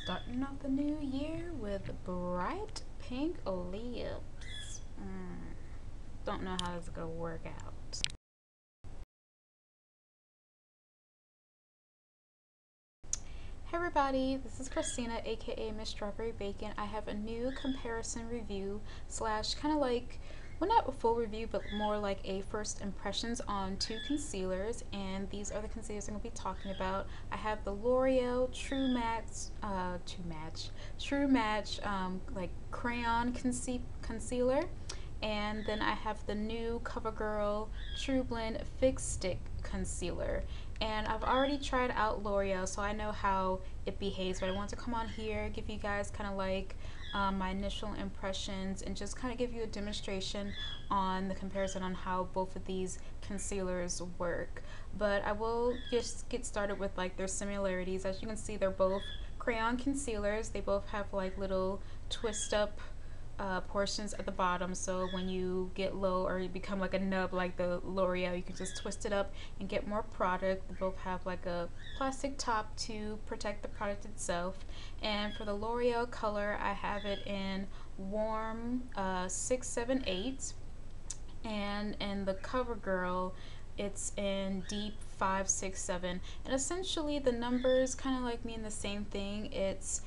Starting off the new year with bright pink lips. Don't know how this is gonna work out. Hey everybody, this is Christina, aka Miss Strawberry Bacon. I have a new comparison review slash kind of like, well, not a full review, but more like a first impressions on two concealers, and these are the concealers I'm going to be talking about. I have the L'Oreal True Match like Crayon concealer, and then I have the new Covergirl TruBlend FixStick concealer. And I've already tried out L'Oreal, so I know how it behaves, but I want to come on here, give you guys kind of like my initial impressions and just kind of give you a demonstration on the comparison on how both of these concealers work. But I will just get started with like their similarities. As you can see, they're both crayon concealers. They both have like little twist up portions at the bottom, so when you get low or you become like a nub like the L'Oreal, you can just twist it up and get more product. They both have like a plastic top to protect the product itself. And for the L'Oreal color, I have it in warm 678, and in the CoverGirl it's in deep 567, and essentially the numbers kind of like mean the same thing. It's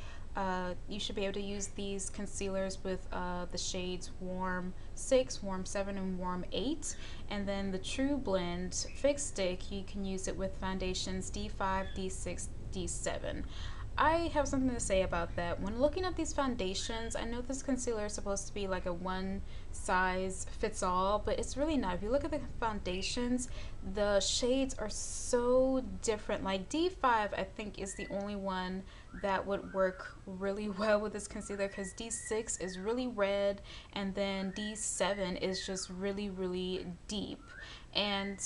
you should be able to use these concealers with the shades warm 6, warm 7, and warm 8. And then the TruBlend Fix Stick, you can use it with foundations D5, D6, D7. I have something to say about that. When looking at these foundations, I know this concealer is supposed to be like a one size fits all, but it's really not. If you look at the foundations, the shades are so different. Like D5, I think, is the only one that would work really well with this concealer, because D6 is really red, and then D7 is just really, really deep. And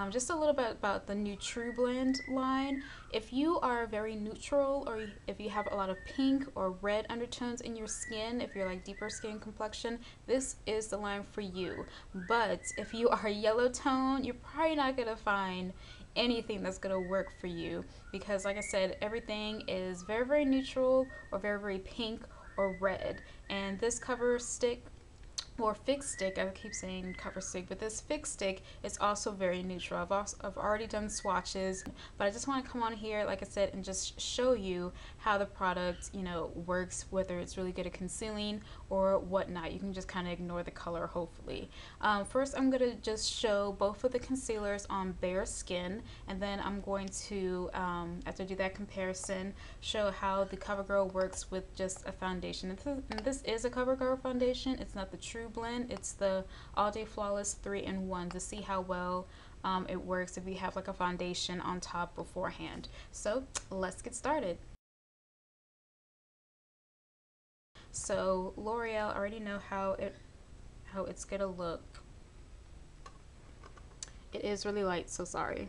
just a little bit about the new TruBlend line. If you are very neutral, or if you have a lot of pink or red undertones in your skin, if you're like deeper skin complexion, this is the line for you. But if you are yellow tone, you're probably not gonna find anything that's gonna work for you, because like I said, everything is very, very neutral or very, very pink or red. And this cover stick or Fix Stick, I keep saying cover stick, but this Fix Stick is also very neutral. I've already done swatches, but I just want to come on here, like I said, and just show you how the product, you know, works, whether it's really good at concealing or whatnot. You can just kind of ignore the color, hopefully. First, I'm going to just show both of the concealers on bare skin, and then I'm going to, after I do that comparison, show how the CoverGirl works with just a foundation. And this is a CoverGirl foundation. It's not the TruBlend. It's the All Day Flawless 3-in-1, to see how well it works if you have like a foundation on top beforehand. So let's get started. So L'Oreal, I already know how it's gonna look. It is really light, so sorry.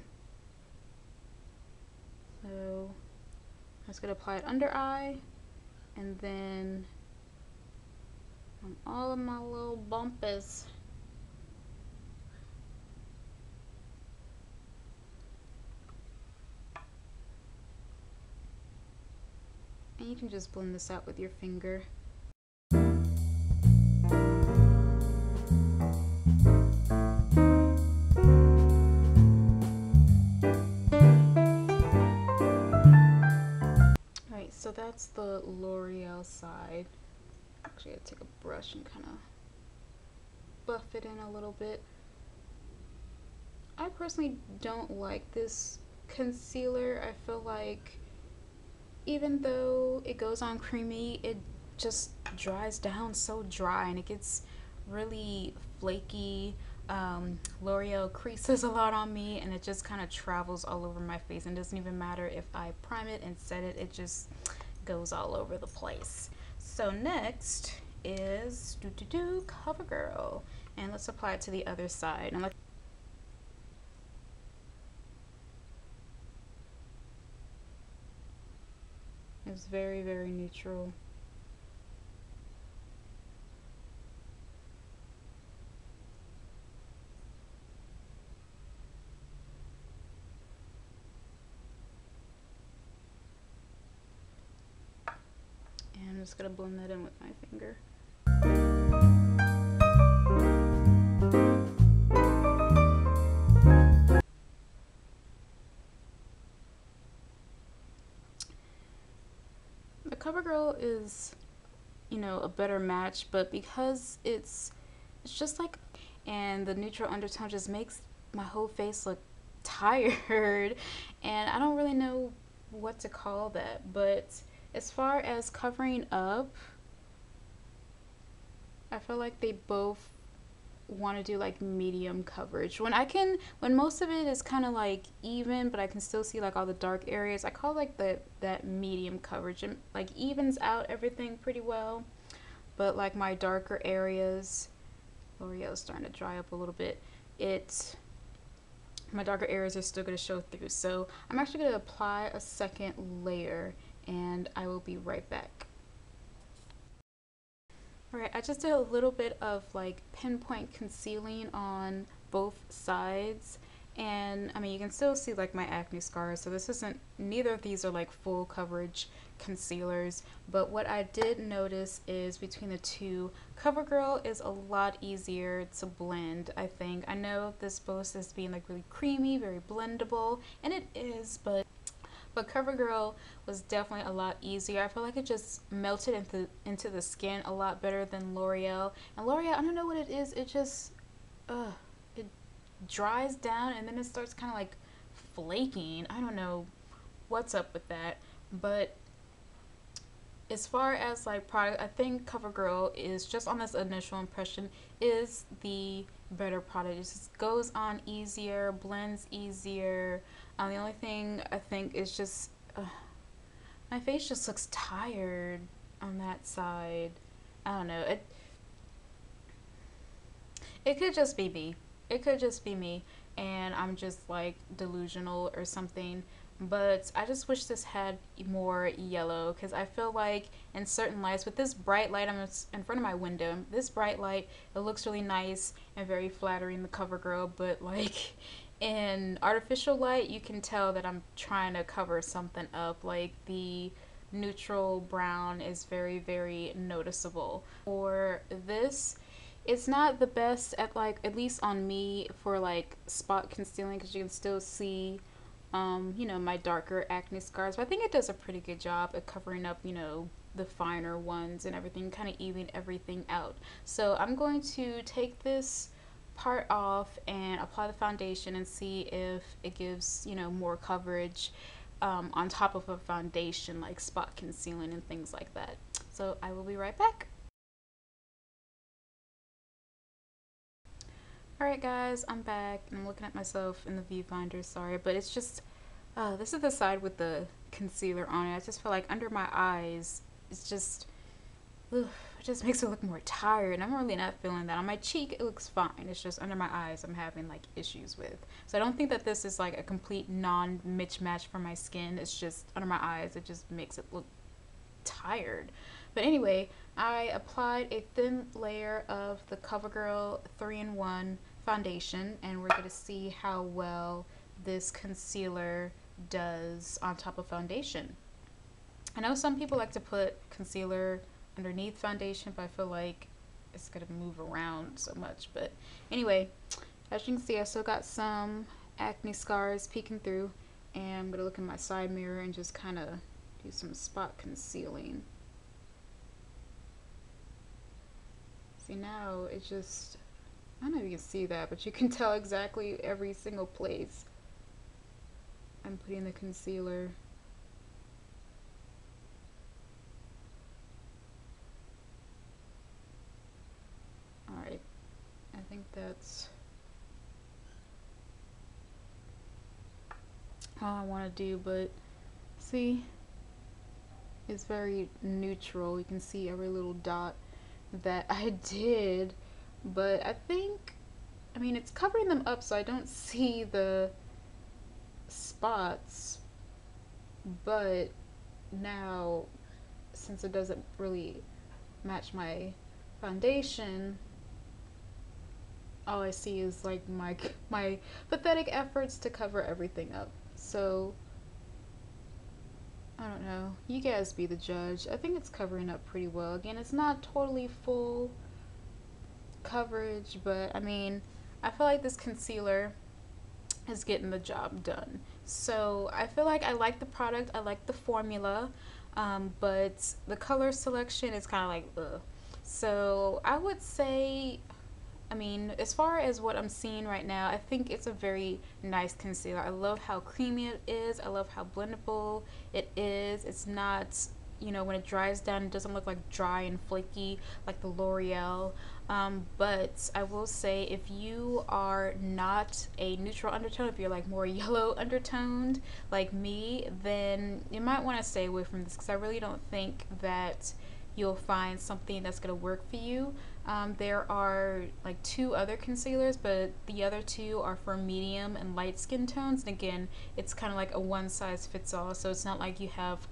So I'm just gonna apply it under eye, and then on all of my little bumpers. And you can just blend this out with your finger. Alright, so that's the L'Oreal side. Actually, I take a brush and kind of buff it in a little bit. I personally don't like this concealer. I feel like even though it goes on creamy, it just dries down so dry and it gets really flaky. L'Oreal creases a lot on me, and it just kind of travels all over my face, and it doesn't even matter if I prime it and set it, it just goes all over the place. So next is CoverGirl, and let's apply it to the other side. And it's very, very neutral. just gonna blend that in with my finger. The CoverGirl is, you know, a better match, but because it's just like, and the neutral undertone just makes my whole face look tired, and I don't really know what to call that. But as far as covering up, I feel like they both want to do like medium coverage. When most of it is kind of like even, but I can still see like all the dark areas, I call like that medium coverage. And like evens out everything pretty well, but like my darker areas, L'Oreal is starting to dry up a little bit. My darker areas are still going to show through. So I'm actually going to apply a second layer, and I will be right back. Alright, I just did a little bit of like pinpoint concealing on both sides, and I mean you can still see like my acne scars, so neither of these are like full coverage concealers, but what I did notice is between the two, CoverGirl is a lot easier to blend, I think. I know this boasts as being like really creamy, very blendable, and it is, but CoverGirl was definitely a lot easier. I feel like it just melted into the skin a lot better than L'Oreal. And L'Oreal, I don't know what it is. It just, it dries down and then it starts kind of like flaking. I don't know what's up with that. But as far as like product, I think CoverGirl is, just on this initial impression, is the better product. It just goes on easier, blends easier. The only thing I think is just my face just looks tired on that side. I don't know. It could just be me. It could just be me, and I'm just like delusional or something. But I just wish this had more yellow, because I feel like in certain lights, with this bright light, I'm in front of my window, this bright light, it looks really nice and very flattering, the CoverGirl, but like in artificial light, you can tell that I'm trying to cover something up. Like the neutral brown is very, very noticeable. For this, it's not the best at like, at least on me, for like spot concealing, because you can still see you know, my darker acne scars, but I think it does a pretty good job at covering up, you know, the finer ones and everything, kind of evening everything out. So I'm going to take this part off and apply the foundation and see if it gives, you know, more coverage on top of a foundation, like spot concealing and things like that. So I will be right back. Alright guys, I'm back, and I'm looking at myself in the viewfinder, sorry, but it's just, this is the side with the concealer on it. I just feel like under my eyes, it's just, it just makes it look more tired, and I'm really not feeling that. On my cheek, it looks fine. It's just under my eyes I'm having like issues with. So I don't think that this is like a complete non-mismatch for my skin. It's just under my eyes, it just makes it look tired. But anyway, I applied a thin layer of the CoverGirl 3-in-1 foundation, and we're going to see how well this concealer does on top of foundation. I know some people like to put concealer underneath foundation, but I feel like it's going to move around so much. But anyway, as you can see, I still got some acne scars peeking through, and I'm going to look in my side mirror and just kind of do some spot concealing. See, now it just, I don't know if you can see that, but you can tell exactly every single place I'm putting the concealer. Alright, I think that's all I want to do, but see, it's very neutral. You can see every little dot that I did, but I think, I mean, it's covering them up so I don't see the spots, but now since it doesn't really match my foundation, all I see is like my pathetic efforts to cover everything up. So I don't know. You guys be the judge. I think it's covering up pretty well. Again, it's not totally full coverage, but I mean, I feel like this concealer is getting the job done. So I feel like I like the product, I like the formula, but the color selection is kind of like ugh. So I would say, I mean, as far as what I'm seeing right now, I think it's a very nice concealer. I love how creamy it is. I love how blendable it is. It's not, you know, when it dries down, it doesn't look like dry and flaky like the L'Oreal. But I will say, if you are not a neutral undertone, if you're like more yellow undertoned like me, then you might want to stay away from this, because I really don't think that you'll find something that's going to work for you. There are like 2 other concealers, but the other 2 are for medium and light skin tones. And again, it's kind of like a one size fits all. So it's not like you have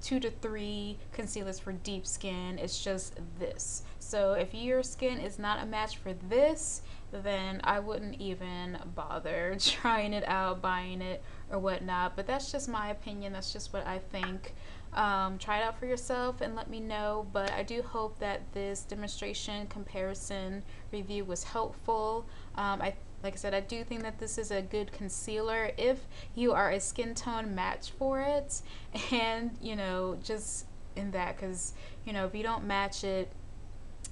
2 to 3 concealers for deep skin. It's just this. So if your skin is not a match for this, then I wouldn't even bother trying it out, buying it, or whatnot. But that's just my opinion. That's just what I think. Try it out for yourself and let me know. But I do hope that this demonstration comparison review was helpful. Like I said, I do think that this is a good concealer if you are a skin tone match for it, and you know, just in that, because you know, if you don't match it,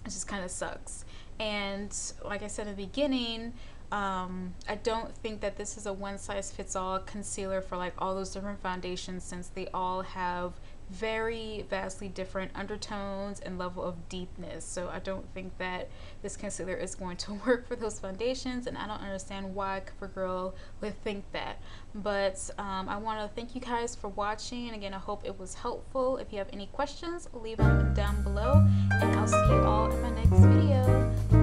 it just kind of sucks. And like I said in the beginning, I don't think that this is a one size fits all concealer for like all those different foundations, since they all have very vastly different undertones and level of deepness. So I don't think that this concealer is going to work for those foundations, and I don't understand why Covergirl would think that. But I want to thank you guys for watching. Again, I hope it was helpful. If you have any questions, leave them down below, and I'll see you all in my next video.